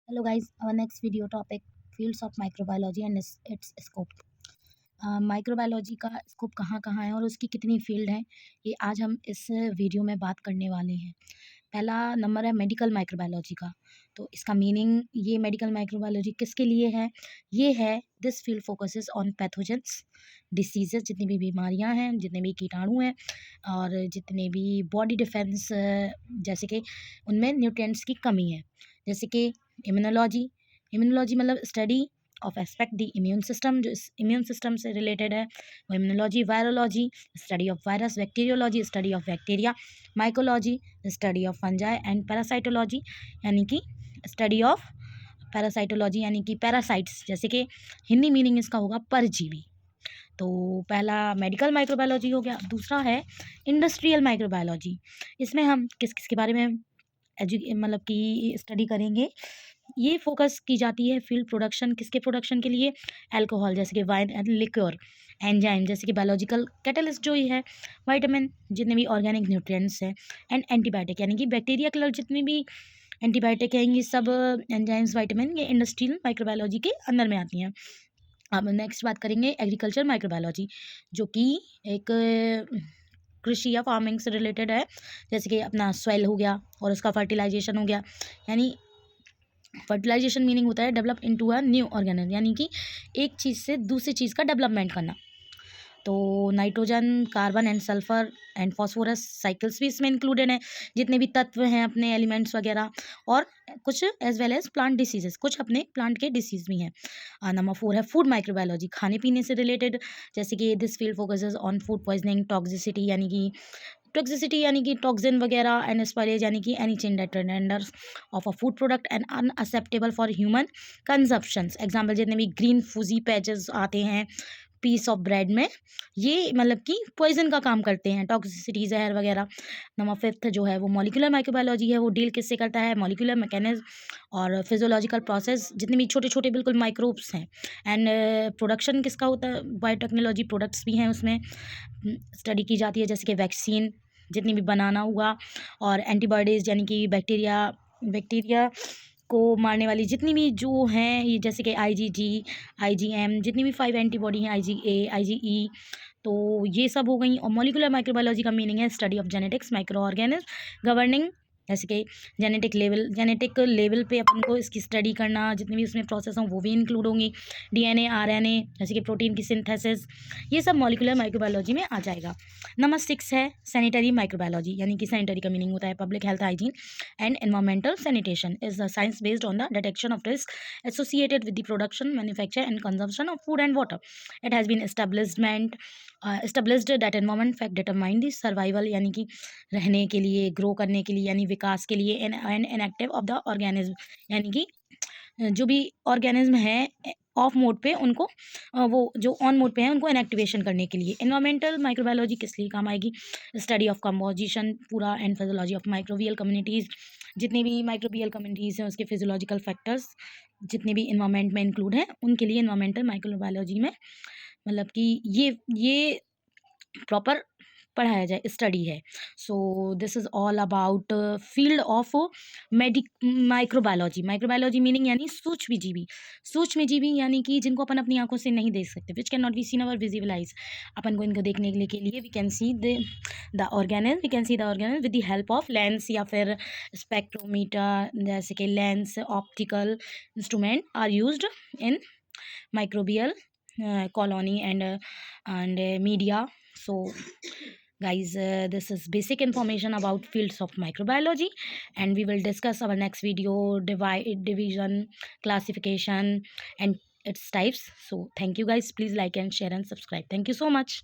Hello guys, our next video topic fields of microbiology and its scope. Microbiology का scope कहाँ कहाँ है और उसकी कितनी फील्ड है, ये आज हम इस वीडियो में बात करने वाले हैं। पहला नंबर है मेडिकल माइक्रोबायोलॉजी का। तो इसका मीनिंग, ये मेडिकल माइक्रोबायोलॉजी किसके लिए है, ये है this field focuses on pathogens diseases, जितनी भी बीमारियां हैं, जितने भी कीटाणु हैं और जितने भी बॉडी डिफेंस, जैसे कि उनमें न्यूट्रिएंट्स की कमी है। जैसे कि इम्यूनोलॉजी, इम्यूनोलॉजी मतलब study of aspect the immune system, जो इस इम्यून सिस्टम से रिलेटेड है वो immunology. Virology, study of virus. Bacteriology, study of bacteria. Mycology, study of fungi. And parasitology यानी कि स्टडी ऑफ पैरासाइटोलॉजी यानी कि पैरासाइट्स, जैसे कि हिंदी मीनिंग इसका होगा परजीवी। तो पहला मेडिकल माइक्रोबायोलॉजी हो गया। दूसरा है इंडस्ट्रियल माइक्रोबायोलॉजी। इसमें हम किस किस के बारे में मतलब कि स्टडी करेंगे। ये फोकस की जाती है फील्ड प्रोडक्शन, किसके प्रोडक्शन के लिए, अल्कोहल जैसे कि वाइन एंड लिक्योर। एंजाइम जैसे कि बायोलॉजिकल कैटलिस्ट जो ही है। वाइटामिन, जितने भी ऑर्गेनिक न्यूट्रिएंट्स हैं। एंड एंटीबायोटिक यानी कि बैक्टीरिया के लिए जितनी भी एंटीबायोटिक हैं, ये सब एंजाइम्स वाइटामिन ये इंडस्ट्रियल माइक्रोबायोलॉजी के अंदर में आती हैं। अब नेक्स्ट बात करेंगे एग्रीकल्चर माइक्रोबायोलॉजी, जो कि एक कृषि या फार्मिंग से रिलेटेड है। जैसे कि अपना सॉइल हो गया और उसका फर्टिलाइजेशन हो गया। यानी फर्टिलाइजेशन मीनिंग होता है develop into a new organism, यानी कि एक चीज़ से दूसरी चीज़ का डेवलपमेंट करना। तो nitrogen, carbon and sulphur and phosphorus cycles भी इसमें इंक्लूडेड हैं, जितने भी तत्व हैं अपने एलिमेंट्स वगैरह। और कुछ as well as plant diseases, कुछ अपने प्लांट के डिसीज भी हैं। नंबर 4 है फूड माइक्रोबायोलॉजी, खाने पीने से रिलेटेड। जैसे कि this field focuses on food poisoning, toxicity यानी कि टॉक्सिन वगैरह, एंड स्पॉइलेज यानी कि any change that renders of a food product and unacceptable for human consumptions. Example जितने भी ग्रीन फूजी पैचेस आते हैं पीस ऑफ ब्रेड में, ये मतलब कि पॉइजन का काम करते हैं, टॉक्सिसिटी, जहर वगैरह। नंबर 5 जो है वो मॉलिक्यूलर माइक्रोबायोलॉजी है, वो डील किससे करता है, मॉलिक्यूलर मैकेनिज्म और फिजियोलॉजिकल प्रोसेस, जितने भी छोटे छोटे बिल्कुल माइक्रोब्स हैं। एंड प्रोडक्शन किसका होता है, बायोटेक्नोलॉजी प्रोडक्ट्स भी हैं उसमें स्टडी की जाती है। जैसे कि वैक्सीन जितनी भी बनाना हुआ, और एंटीबॉडीज़ यानी कि बैक्टीरिया को मारने वाली जितनी भी जो हैं, ये जैसे कि IgG, IgM, जितनी भी 5 एंटीबॉडी हैं, IgA, IgE, तो ये सब हो गई। और मॉलिक्यूलर माइक्रोबायोलॉजी का मीनिंग है study of genetics, micro organism governing, जैसे कि जेनेटिक लेवल पे अपन को इसकी स्टडी करना, जितने भी उसमें प्रोसेस हों वो भी इंक्लूड होंगी। DNA, RNA, जैसे कि प्रोटीन की सिंथेसिस, ये सब मॉलिक्यूलर माइक्रोबायोलॉजी में आ जाएगा। नंबर 6 है सैनिटरी माइक्रोबायोलॉजी, यानी कि सैनिटरी का मीनिंग होता है public health, hygiene and environmental sanitation is the science based on the detection of risk associated with the production, manufacture and consumption of food and water. It has been established that environment fact determine the survival, यानी कि रहने के लिए, grow करने के लिए, यानी विकास के लिए, and inactive of the organism, यानी कि जो भी ऑर्गेनिज्म है ऑफ मोड पे उनको वो जो ऑन मोड पे हैं उनको इनएक्टिवेशन करने के लिए। एनवायरमेंटल माइक्रोबायोलॉजी किस लिए काम आएगी, स्टडी ऑफ कंपोजिशन पूरा and physiology of microbial communities, जितनी भी माइक्रोबियल कम्युनिटीज़ हैं उसके फिजियोलॉजिकल फैक्टर्स जितने भी इन्वायरमेंट में इंक्लूड हैं उनके लिए एनवायरमेंटल माइक्रोबायोलॉजी में मतलब कि ये प्रॉपर पढ़ाया जाए, स्टडी है। So this is all about field of microbiology meaning यानी सूक्ष्म जीवी यानी कि जिनको अपन अपनी आंखों से नहीं देख सकते, which can not be seen our visible eyes. अपन को इनको देखने के लिए we can see the organism with the help of lens या फिर स्पेक्ट्रोमीटर, जैसे कि lens, optical instrument are used in microbial colony and media. So guys, this is basic information about fields of microbiology, and we will discuss our next video division, classification and its types. So thank you guys, please like and share and subscribe. Thank you so much.